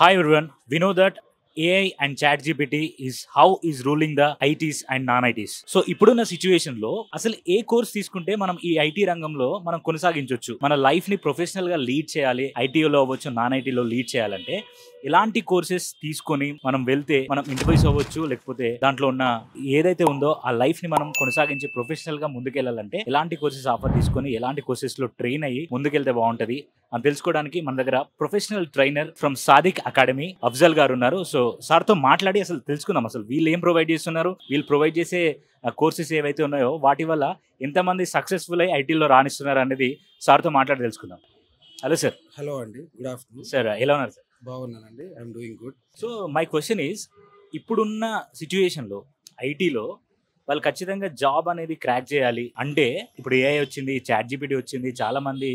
Hi everyone. We know that AI and ChatGPT is how is ruling the ITs and non ITs. So ఇప్పుడున్న situation లో అసలు ఏ course తీసుకుంటే మనం ఈ IT రంగంలో మనం కొనసాగించవచ్చు, మన లైఫ్ ని ప్రొఫెషనల్ గా లీడ్ చేయాలి, ఐటీలో అవ్వచ్చు నాన్ ఐటీలో లీడ్ చేయాలంటే ఎలాంటి కోర్సెస్ తీసుకొని మనం వెళ్తే మనం ఇంటర్వ్యూస్ అవ్వచ్చు, లేకపోతే దాంట్లో ఉన్న ఏదైతే ఉందో ఆ లైఫ్ ని మనం కొనసాగించి ప్రొఫెషనల్ గా ముందుకెళ్ళాలంటే ఎలాంటి కోర్సెస్ ఆఫర్ తీసుకొని ఎలాంటి కోర్సెస్ లో ట్రైన్ అయ్యి ముందుకెళ్తే బాగుంటది అని తెలుసుకోవడానికి మన దగ్గర professional trainer from Sadiq academy Afzal గారు ఉన్నారు. సో సార్ తో మాట్లాడి అసలు తెలుసుకుందాం అసలు వీళ్ళు ఏం ప్రొవైడ్ చేస్తున్నారు, వీళ్ళు ప్రొవైడ్ చేసే కోర్సెస్ ఏవైతే ఉన్నాయో వాటి వల్ల ఎంతమంది సక్సెస్ఫుల్ అయ్యి ఐటీలో రాణిస్తున్నారు అనేది సార్ తో మాట్లాడి తెలుసుకుందాం. Hello sir. హలో అండి, గుడ్ ఆఫ్టర్నూన్ సార్ ఎలా ఉన్నారు సార్? బాగున్నానండి, I'm doing good. So my question is, ఇప్పుడున్న సిచ్యువేషన్లో ఐటీలో వాళ్ళు ఖచ్చితంగా జాబ్ అనేది క్రాక్ చేయాలి అంటే, ఇప్పుడు ఏఐ వచ్చింది, చాట్ జీపీటీ వచ్చింది, చాలా మంది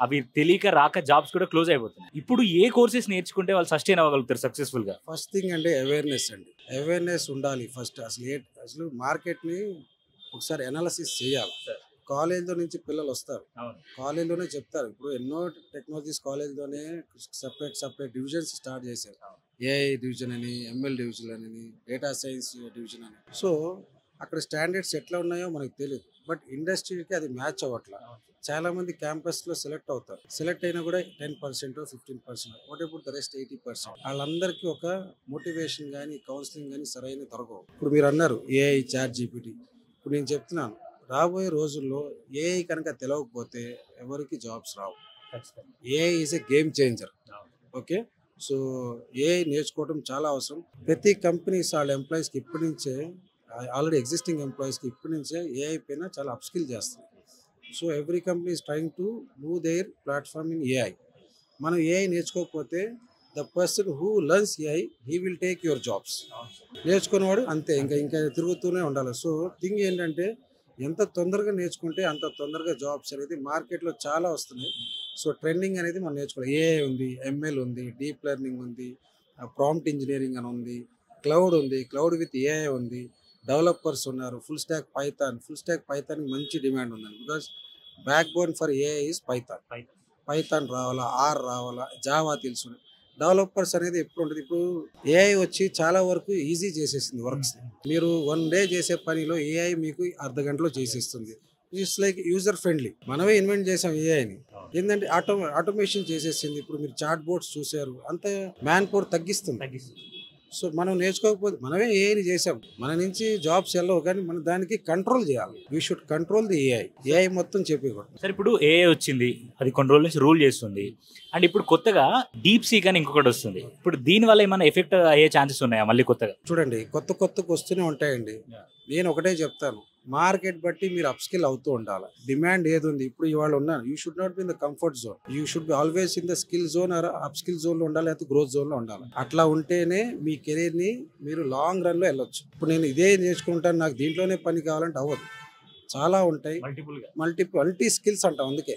అవి తెలియక రాక జాబ్స్ కూడా క్లోజ్ అయిపోతున్నాయి. ఇప్పుడు ఏ కోర్సెస్ నేర్చుకుంటే వాళ్ళు సస్టైన్ అవ్వగలుగుతారు సక్సెస్ఫుల్ గా? ఫస్ట్ థింగ్ అంటే అవేర్నెస్ అండి. అవేర్నెస్ ఉండాలి ఫస్ట్. అసలు మార్కెట్ని ఒకసారి అనాలిసిస్ చేయాలి. కాలేజ్లో నుంచి పిల్లలు వస్తారు, కాలేజ్లోనే చెప్తారు. ఇప్పుడు ఎన్నో టెక్నాలజీస్ కాలేజ్లోనే సపరేట్ డివిజన్స్ స్టార్ట్ చేశారు. ఏఐ డివిజన్ అని, ఎంఎల్ డివిజన్ అని, డేటా సైన్స్ డివిజన్ అని. సో అక్కడ స్టాండర్డ్స్ ఎట్లా ఉన్నాయో మనకు తెలియదు, బట్ ఇండస్ట్రీకి అది మ్యాచ్ అవ్వట్లా. చాలా మంది క్యాంపస్లో సెలెక్ట్ అవుతారు, సెలెక్ట్ అయినా కూడా 10% 15%, వాట్ అబౌట్ ద రెస్ట్ 80%. వాళ్ళందరికీ ఒక మోటివేషన్ కానీ కౌన్సిలింగ్ కానీ సరైన దొరకవు. ఇప్పుడు మీరు అన్నారు ఏఐ, చాట్ జీపీటీ. ఇప్పుడు నేను చెప్తున్నాను, రాబోయే రోజుల్లో ఏఐ కనుక తెలియకపోతే ఎవరికి jobs Rao. AI is a game changer. Okay, so AI నేర్చుకోవడం చాలా అవసరం. ప్రతి కంపెనీస్ వాళ్ళ ఎంప్లాయీస్కి ఇప్పటి నుంచే, ఆల్రెడీ ఎగ్జిస్టింగ్ ఎంప్లాయీస్కి ఇప్పటి నుంచే ఏఐ పైన చాలా అప్స్కిల్ చేస్తుంది. So every company is trying to move their platform in AI. మనం ఏఐ నేర్చుకోకపోతే the person who learns AI he will take your jobs. నేర్చుకునేవాడు అంతే, ఇంకా తిరుగుతూనే ఉండాలి. సో థింగ్ ఏంటంటే, ఎంత తొందరగా నేర్చుకుంటే అంత తొందరగా జాబ్స్ అనేది మార్కెట్లో చాలా వస్తున్నాయి. సో ట్రెండింగ్ అనేది మనం నేర్చుకోవాలి. ఏఐ ఉంది, ఎంఎల్ ఉంది, డీప్ లెర్నింగ్ ఉంది, ప్రాంప్ట్ ఇంజనీరింగ్ అని ఉంది, క్లౌడ్ ఉంది, క్లౌడ్ విత్ ఏఐ ఉంది, డెవలపర్స్ ఉన్నారు, ఫుల్ స్టాక్ పైథాన్ మంచి డిమాండ్ ఉందండి. Because back bone for AI is Python రావాలా, ఆర్ రావాలా, జావా తెలుసు. డెవలపర్స్ అనేది ఎప్పుడు ఉంటుంది. ఇప్పుడు ఏఐ వచ్చి చాలా వరకు ఈజీ చేసేసింది వర్క్స్. మీరు 1 డే చేసే పనిలో ఏఐ మీకు అర్ధ గంటలో చేసేస్తుంది. It's like user friendly. మనమే ఇన్వెంట్ చేసాం ఏఐని. ఏంటంటే ఆటోమేషన్ చేసేసింది. ఇప్పుడు మీరు చాట్ బోర్డ్స్ చూసారు, అంత మ్యాన్ పవర్ తగ్గిస్తుంది. సో మనం నేర్చుకోకపోతే, మనమే ఏఐని చేసాం, మన నుంచి జాబ్స్ వెళ్ళవు, కానీ మనం దానికి కంట్రోల్ చేయాలి. We should control the AI మొత్తం చెప్పేవాడు. సార్ ఇప్పుడు ఏఐ వచ్చింది, అది కొన్ని రోజుల నుంచి రూల్ చేస్తుంది, అండ్ ఇప్పుడు కొత్తగా డీప్ సీక్ అని ఇంకొకటి వస్తుంది. ఇప్పుడు దీని వల్ల ఏమైనా ఎఫెక్ట్ అయ్యే ఛాన్సెస్ ఉన్నాయా మళ్ళీ కొత్తగా? చూడండి, కొత్తకు వస్తూనే ఉంటాయండి. నేను ఒకటే చెప్తాను, మార్కెట్ బట్టి మీరు అప్స్కిల్ అవుతూ ఉండాలి. డిమాండ్ ఏది ఉంది, ఇప్పుడు ఇవాళ ఉన్నాను, you should not be in the comfort zone, you should be always in the skill zone or up skill zone లో ఉండాలి, లేకపోతే గ్రోత్ జోన్ లో ఉండాలి. అట్లా ఉంటేనే మీ కెరీర్ ని మీరు లాంగ్ రన్ లో వెళ్ళొచ్చు. ఇప్పుడు నేను ఇదే నేర్చుకుంటాను, నాకు దీంట్లోనే పని కావాలంటే అవ్వదు. చాలా ఉంటాయి, మల్టీ స్కిల్స్ అంటాం. అందుకే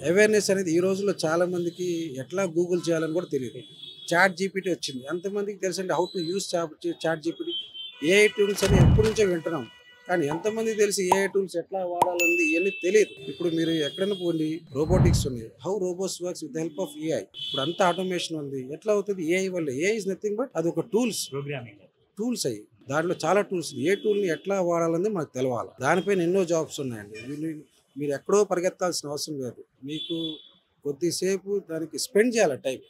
అవేర్నెస్ అనేది ఈ రోజుల్లో చాలా మందికి ఎట్లా గూగుల్ చేయాలని కూడా తెలియదు. చాట్ జీపీటీ వచ్చింది, ఎంతమందికి తెలుసు అంటే how to use chat GPT. AI tools అని ఎప్పటి నుంచో వింటున్నాం, కానీ ఎంతమంది తెలిసి ఏఐ టూల్స్ ఎట్లా వాడాలని ఇవన్నీ తెలియదు. ఇప్పుడు మీరు ఎక్కడైనా పోండి, రోబోటిక్స్ ఉంది, how robots works with help of AI. ఇప్పుడు అంతా ఆటోమేషన్ ఉంది, ఎట్లా అవుతుంది ఏఐ వల్ల? ఏఐ ఇస్ నథింగ్ బట్ అది ఒక టూల్స్ అయ్యి, దాంట్లో చాలా టూల్స్. ఏ టూల్ని ఎట్లా వాడాలని మనకు తెలవాలి. దానిపైన ఎన్నో జాబ్స్ ఉన్నాయండి. మీరు ఎక్కడో పరిగెత్తాల్సిన అవసరం లేదు. మీకు కొద్దిసేపు దానికి స్పెండ్ చేయాలి టైం.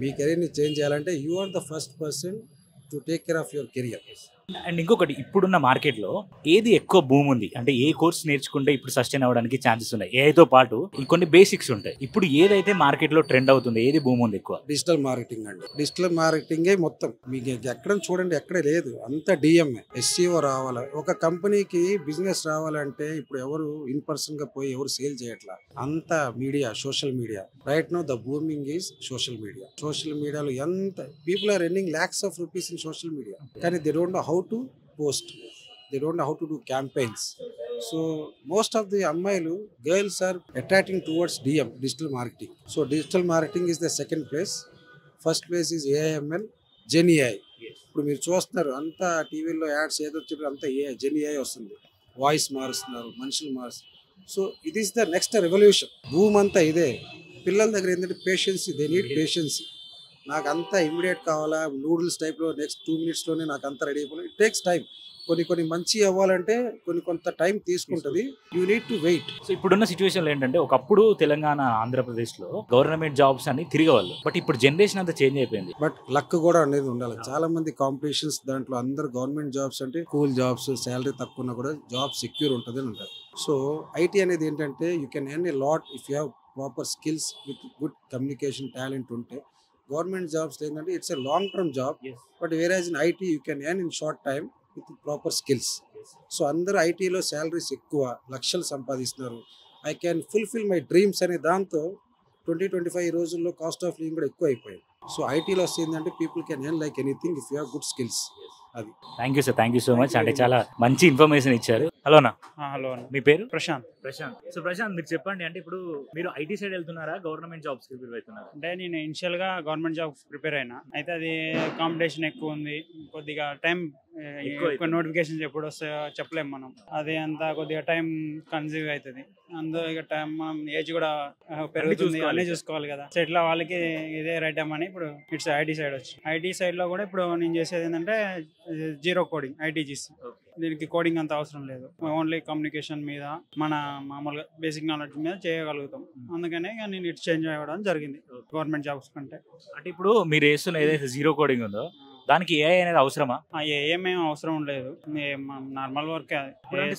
మీ కెరీర్ని చేంజ్ చేయాలంటే you are the first person to take care of your career. And ఇంకొకటి, ఇప్పుడున్న మార్కెట్లో ఏది ఎక్కువ భూమి ఉంది అంటే, ఏ కోర్స్ నేర్చుకుంటే ఇప్పుడు సస్టైన్ అవ్వడానికి ఛాన్సెస్ ఉన్నాయి? ఏఐతో పాటు ఇంకొన్ని బేసిక్స్ ఉంటాయి. ఇప్పుడు ఏదైతే మార్కెట్లో ట్రెండ్ అవుతుంది, ఏది భూమి ఉంది ఎక్కువ? డిజిటల్ మార్కెటింగ్ అండి. డిజిటల్ మార్కెటింగే మొత్తం. మీకు ఎక్కడ చూడండి, ఎక్కడ లేదు, అంత డిఎంఏ. ఎస్సీఓ రావాలి. ఒక కంపెనీకి బిజినెస్ రావాలంటే ఇప్పుడు ఎవరు ఇన్ పర్సన్ గా పోయి ఎవరు సేల్ చేయట్లా, అంత media, social media. Right now the booming is social media. Social మీడియాలో ఎంత people are earning lakhs of rupees in social media, కానీ they don't know how to post, they don't know how to do campaigns. So most of the ammayilu girls are attracting towards digital marketing. So digital marketing is the second place. First place is AIML, Gen AI. ఇప్పుడు మీరు చూస్తున్నారు, అంతా టీవీలో ads ఏదో వచ్చి అంతా Gen AI వస్తుంది. Voice మారుస్తున్నారు, మనుషులు మారుస్తున్నారు. సో ఇది is the next revolution. Boom అంతా ఇదే. పిల్లల దగ్గర ఏంటంటే పేషెన్స్, దే నీడ్ పేషెన్స్. నాకు అంతా ఇమ్మీడియట్ కావాలా, నూడిల్స్ టైప్లో నెక్స్ట్ 2 మినిట్స్లోనే నాకు అంతా రెడీ అయిపోయి, ఇట్ టేక్స్ టైం. కొన్ని మంచి అవ్వాలంటే కొంత టైం తీసుకుంటుంది. You need to wait. So ఇప్పుడున్న సిచ్యువేషన్లో ఏంటంటే ఒకప్పుడు తెలంగాణ ఆంధ్రప్రదేశ్లో గవర్నమెంట్ జాబ్స్ అని తిరిగేవాళ్ళు, బట్ ఇప్పుడు జనరేషన్ అంతా చేంజ్ అయిపోయింది. బట్ లక్ కూడా అనేది ఉండాలి. చాలా మంది కాంపిటీషన్స్ దాంట్లో అందరు గవర్నమెంట్ జాబ్స్ అంటే కూల్ జాబ్స్, శాలరీ తక్కువ ఉన్నా కూడా జాబ్ సెక్యూర్ ఉంటుంది అని అంటారు. సో ఐటీ అనేది ఏంటంటే you can earn a lot if you have proper skills with good communication talent ఉంటే. గవర్నమెంట్ జాబ్స్ ఏంటంటే it's a long term job, but వేరేజ్ in IT you can earn in short time with proper skills. So అందరూ ఐటీలో salaries ఎక్కువ, లక్షలు సంపాదిస్తున్నారు. I can fulfil my dreams అనే దాంతో 2025 ఈ రోజుల్లో కాస్ట్ ఆఫ్ లివింగ్ కూడా ఎక్కువ అయిపోయింది. సో ఐటీలో వస్తుందంటే people can earn like anything if you have good skills. అది. Thank you sir, thank you so much. అంటే చాలా మంచి ఇన్ఫర్మేషన్ ఇచ్చారు. హలోనా. హలో, మీ పేరు? ప్రశాంత్. సో ప్రశాంత్, మీరు చెప్పండి, అంటే ఇప్పుడు మీరు ఐటీ సైడ్ వెళ్తున్నారా, గవర్నమెంట్ జాబ్స్ కి ప్రిపేర్ అవుతున్నారా? అంటే నేను ఇనిషియల్ గా గవర్నమెంట్ జాబ్ ప్రిపేర్ అయినా, అయితే అది కాంపిటీషన్ ఎక్కువ ఉంది, కొద్దిగా టైం ఎక్కువ నోటిఫికేషన్స్ ఎప్పుడు వస్తాయో చెప్పలేము మనం. అది అంతా కొద్దిగా టైం కన్జ్యూమ్ అవుతుంది. అందులో ఇక టైం మనం ఏజ్ కూడా పెరుగుతుంది, అన్నీ చూసుకోవాలి కదా. సో ఇట్లా వాళ్ళకి ఇదే రైట్ టైం అని ఇప్పుడు ఇట్స్ ఐటీ సైడ్ వచ్చి, ఐటీ సైడ్ లో కూడా ఇప్పుడు నేను చేసేది ఏంటంటే జీరో కోడింగ్, ఐటీజీసీ. దీనికి కోడింగ్ అంత అవసరం లేదు, ఓన్లీ కమ్యూనికేషన్ మీద మన మామూలుగా బేసిక్ నాలెడ్జ్ మీద చేయగలుగుతాం. అందుకనే నేను ఇటు చేంజ్ అవ్వడం జరిగింది గవర్నమెంట్ జాబ్స్ కంటే. అంటే ఇప్పుడు మీరు వేస్తున్న ఏదైతే జీరో కోడింగ్ ఉందో దానికి ఏఐ అనేది అవసరమా? ఏమేమి అవసరం లేదు, నార్మల్ వర్క్.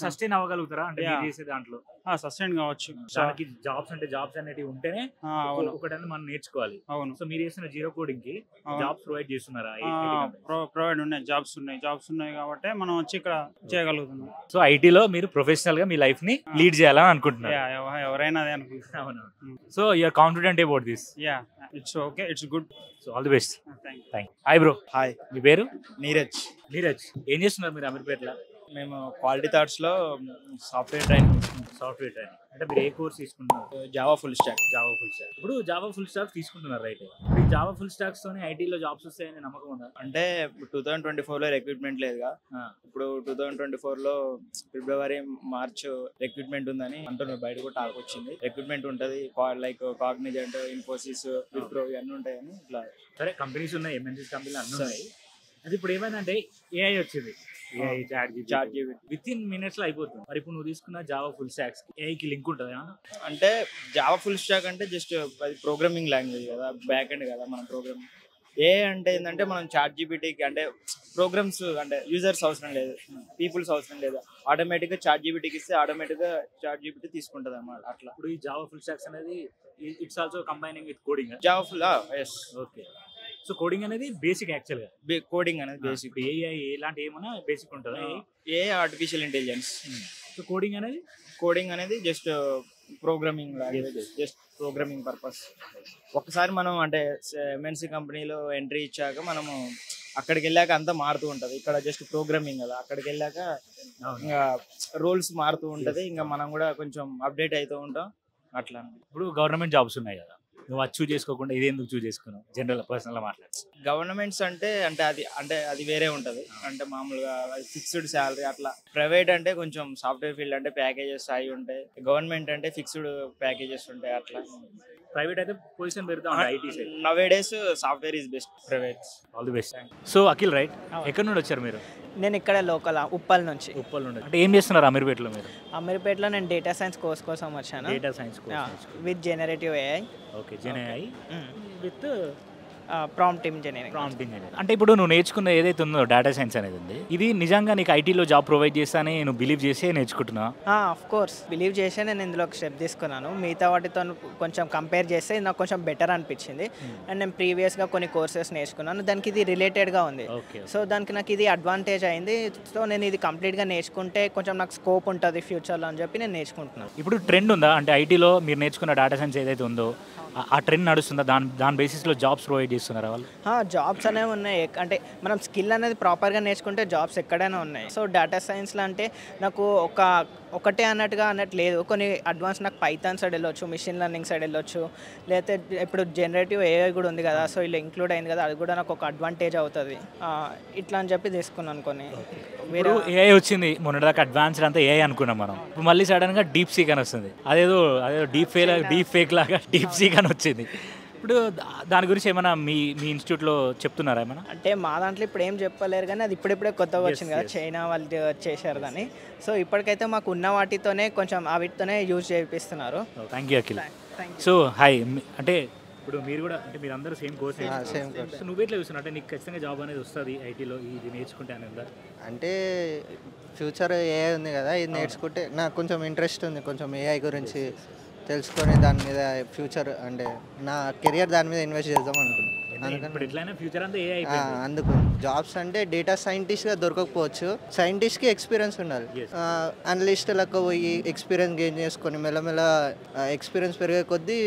సస్టైన్ అవ్వగలుగుతారా అంటే మీరు చేసే దాంట్లో? సస్టైన్ కావచ్చు. దానికి జాబ్స్ అంటే జాబ్స్ అనేవి ఉంటేనే ఒకటని మనం నేర్చుకోవాలి. అవును. సో మీరు చేసిన జీరో కోడింగ్ కి జాబ్స్ ప్రొవైడ్ చేస్తున్నారా? ప్రొవైడ్ ఉన్నాయి, జాబ్స్ ఉన్నాయి కాబట్టి మనం వచ్చి ఇక్కడ చేయగలుగుతున్నాం. సో ఐటీలో మీరు ప్రొఫెషనల్ గా మీ లైఫ్ ని లీడ్ చేయాలని అనుకుంటున్నారు? ఎవరైనా అదే అనుకుంటున్నారు. అవును. So you're confident about this? It's okay, it's good. So all the best. Hi bro. Hi, మీ పేరు? నీరజ్. ఏం చేస్తున్నారు మీరు అమీర్పేటలో? మేము క్వాలిటీ థాట్స్ లో సాఫ్ట్వేర్ ట్రైనింగ్. అంటే మీరు ఏ కోర్స్ తీసుకుంటున్నారు? Java full stack. ఇప్పుడు జావా ఫుల్ స్టాక్ తీసుకుంటున్నారు, రైట్? ఈ జావా ఫుల్ స్టాక్స్ తోనే ఐటీలో జాబ్స్ వస్తాయని నమ్మకం ఉందా? అంటే 2024 లో రిక్రూట్మెంట్ లేదుగా, ఇప్పుడు 2024 లో ఫిబ్రవరి మార్చ్ రిక్రూట్మెంట్ ఉందని అంటున్నారు. బయట కూడా టాక్ వచ్చింది, రిక్రూట్మెంట్ ఉంటది, లైక్ కాగ్నిజెంట్, ఇన్ఫోసిస్, విప్రో ఇవన్నీ ఉంటాయని. ఇట్లా సరే, కంపెనీస్ ఉన్నాయి, ఎంఎన్సీస్ కంపెనీలు అన్నీ ఉన్నాయి. అది ఇప్పుడు ఏమైందంటే ఏఐ వచ్చింది, చాట్ జీపీటీ వితిన్ మినిట్స్ లో అయిపోతుంది. మరి ఇప్పుడు నువ్వు తీసుకున్న జావా ఫుల్ స్టాక్స్ ఏఐకి లింక్ ఉంటుందా? అంటే జావా ఫుల్ స్టాక్ అంటే జస్ట్ అది ప్రోగ్రామింగ్ లాంగ్వేజ్ కదా, బ్యాక్ ఎండ్ కదా మన ప్రోగ్రామ్. ఏ అంటే ఏంటంటే మనం చాట్ జీపీటీకి అంటే ప్రోగ్రామ్స్ అంటే యూజర్స్ అవసరం లేదు, పీపుల్స్ అవసరం లేదు, ఆటోమేటిక్గా చాట్ జీపీటీకి ఇస్తే ఆటోమేటిక్గా చాట్ జీపీటీ తీసుకుంటుంది అన్నమాట. అట్లా ఇప్పుడు ఈ జావా ఫుల్ స్టాక్స్ అనేది it's also combining with coding. Java full S. Okay. So coding అనేది బేసిక్, యాక్చువల్ గా కోడింగ్ అనేది బేసిక్. ఏఐ ఎలాంటి ఏమన్నా బేసిక్ ఉంటుంది. ఏ ఆర్టిఫిషియల్ ఇంటెలిజెన్స్. సో కోడింగ్ అనేది just programming language, just programming purpose. ఒకసారి మనం అంటే ఎంఎన్సీ కంపెనీలో ఎంట్రీ ఇచ్చాక మనము అక్కడికి వెళ్ళాక అంతా మారుతూ ఉంటుంది. ఇక్కడ జస్ట్ ప్రోగ్రామింగ్ కదా, అక్కడికి వెళ్ళాక ఇంకా రూల్స్ మారుతూ ఉంటుంది, ఇంకా మనం కూడా కొంచెం అప్డేట్ అవుతూ ఉంటాం అట్లా. ఇప్పుడు గవర్నమెంట్ జాబ్స్ ఉన్నాయి కదా, నువ్వు అది చూస్ చేసుకోకుండా ఇది ఎందుకు చూస్ చేసుకున్నావు? జనరల్ పర్సనల్ మాట్లాడు. గవర్నమెంట్స్ అంటే అది వేరే ఉంటుంది, అంటే మామూలుగా ఫిక్స్డ్ శాలరీ అట్లా. ప్రైవేట్ అంటే కొంచెం సాఫ్ట్వేర్ ఫీల్డ్ అంటే ప్యాకేజెస్ అయి ఉంటాయి, గవర్నమెంట్ అంటే ఫిక్స్డ్ ప్యాకేజెస్ ఉంటాయి అట్లా. ప్రైవేట్ అయితే పొజిషన్ పెడతా IT side. Nowadays software is best, private. All the best. So Akhil, right? ఎక్కడి నుండి వచ్చారు మీరు? నేను ఇక్కడ లోకల్ ఉప్పల్ నుంచి. ఉప్పల్ నుండి. అంటే ఏం చేస్తున్నారు అమీర్పేటలో మీరు? అమీర్పేటలో నేను డేటా సైన్స్ కోర్స్ కోసం వచ్చాను. Data science course with generative AI. Okay, GenAI with prompt engineering. అంటే ఇప్పుడు నువ్వు నేర్చుకున్న ఏదైతే ఉందో డేటా సైన్స్ అనేది ఉంది, ఇది నిజంగా నీకు ఐటీలో జాబ్ ప్రొవైడ్ చేస్తానని నువ్వు బిలీవ్ చేసి నేర్చుకుంటున్నా? ఆఫ్ కోర్స్ బిలీవ్ చేసే నేను ఇందులో ఒక స్టెప్ తీసుకున్నాను. మిగతా వాటితో కొంచెం కంపేర్ చేస్తే నాకు కొంచెం బెటర్ అనిపించింది. అండ్ నేను ప్రీవియస్గా కొన్ని కోర్సెస్ నేర్చుకున్నాను, దానికి ఇది రిలేటెడ్గా ఉంది. సో దానికి నాకు ఇది అడ్వాంటేజ్ అయింది. సో నేను ఇది కంప్లీట్గా నేర్చుకుంటే కొంచెం నాకు స్కోప్ ఉంటుంది ఫ్యూచర్లో అని చెప్పి నేను నేర్చుకుంటున్నాను. ఇప్పుడు ట్రెండ్ ఉందా అంటే ఐటీలో మీరు నేర్చుకున్న డేటా సైన్స్ ఏదైతే ఉందో ఆ ట్రెండ్ నడుస్తుందా? దాని బేసిస్లో జాబ్స్ ప్రొవైడ్ చేస్తున్నారా వాళ్ళు? జాబ్స్ అనేవి ఉన్నాయి, అంటే మనం స్కిల్ అనేది ప్రాపర్గా నేర్చుకుంటే జాబ్స్ ఎక్కడైనా ఉన్నాయి. సో డేటా సైన్స్లో అంటే నాకు ఒకటే అన్నట్టుగా లేదు, కొన్ని అడ్వాన్స్ నాకు పైథాన్ సైడ్ వెళ్ళొచ్చు, మిషన్ లెర్నింగ్ సైడ్ వెళ్ళొచ్చు, లేకపోతే ఇప్పుడు జనరేటివ్ ఏఐ కూడా ఉంది కదా, సో ఇలా ఇంక్లూడ్ అయింది కదా, అది కూడా నాకు ఒక అడ్వాంటేజ్ అవుతుంది. ఇట్లా అని చెప్పి తీసుకున్నాను. కొన్ని వేరే ఏఐ వచ్చింది మొన్నటిదాకా అడ్వాన్స్డ్ అంతా ఏఐ అనుకున్నాం మనం, ఇప్పుడు మళ్ళీ సడన్గా డీప్ సీక్ అని వస్తుంది. అదేదో డీప్ ఫేక్ లాగా డీప్ సీక్ అని వచ్చింది. ఇప్పుడు దాని గురించి ఏమైనా మీ మీ ఇన్స్టిట్యూట్లో చెప్తున్నారా ఏమైనా? అంటే మా దాంట్లో ఇప్పుడు ఏం చెప్పలేరు కానీ అది ఇప్పుడిప్పుడే కొత్తగా వచ్చింది కదా, yes. చైనా వాళ్ళు చేశారు దాన్ని. సో ఇప్పటికైతే మాకు ఉన్న వాటితోనే కొంచెం వాటితోనే యూజ్ చేపిస్తున్నారు. Thank you Akhil. Thank you. So hi, అంటే ఇప్పుడు మీరు కూడా అంటే మీరు అందరూ same course, same course. So నువ్వు ఎట్లా చూస్తున్నావు? అంటే నీకు ఖచ్చితంగా జాబ్ అనేది వస్తుంది ఐటీలో ఇది నేర్చుకుంటే అని ఉందా? అంటే ఫ్యూచర్ ఏఐ ఉంది కదా, ఇది నేర్చుకుంటే నాకు కొంచెం ఇంట్రెస్ట్ ఉంది, కొంచెం ఏఐ గురించి తెలుసుకొని దాని మీద ఫ్యూచర్ అంటే నా కెరియర్ దాని మీద ఇన్వెస్ట్ చేద్దాం అనుకున్నాను. ఇప్పుడు ఎట్లయినా ఫ్యూచర్ అంతా ఏ అందుకు జాబ్స్ అంటే డేటా సైంటిస్ట్గా దొరకకపోవచ్చు, సైంటిస్ట్కి ఎక్స్పీరియన్స్ ఉండాలి. Yes. అనలిస్టులకు పోయి ఎక్స్పీరియన్స్ గెయిన్ చేసుకొని మెల్లమెల్ల ఎక్స్పీరియన్స్ పెరిగే కొద్దీ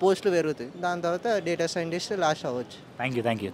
పోస్టులు పెరుగుతాయి, దాని తర్వాత డేటా సైంటిస్ట్ లాస్ట్ అవ్వచ్చు. Thank you.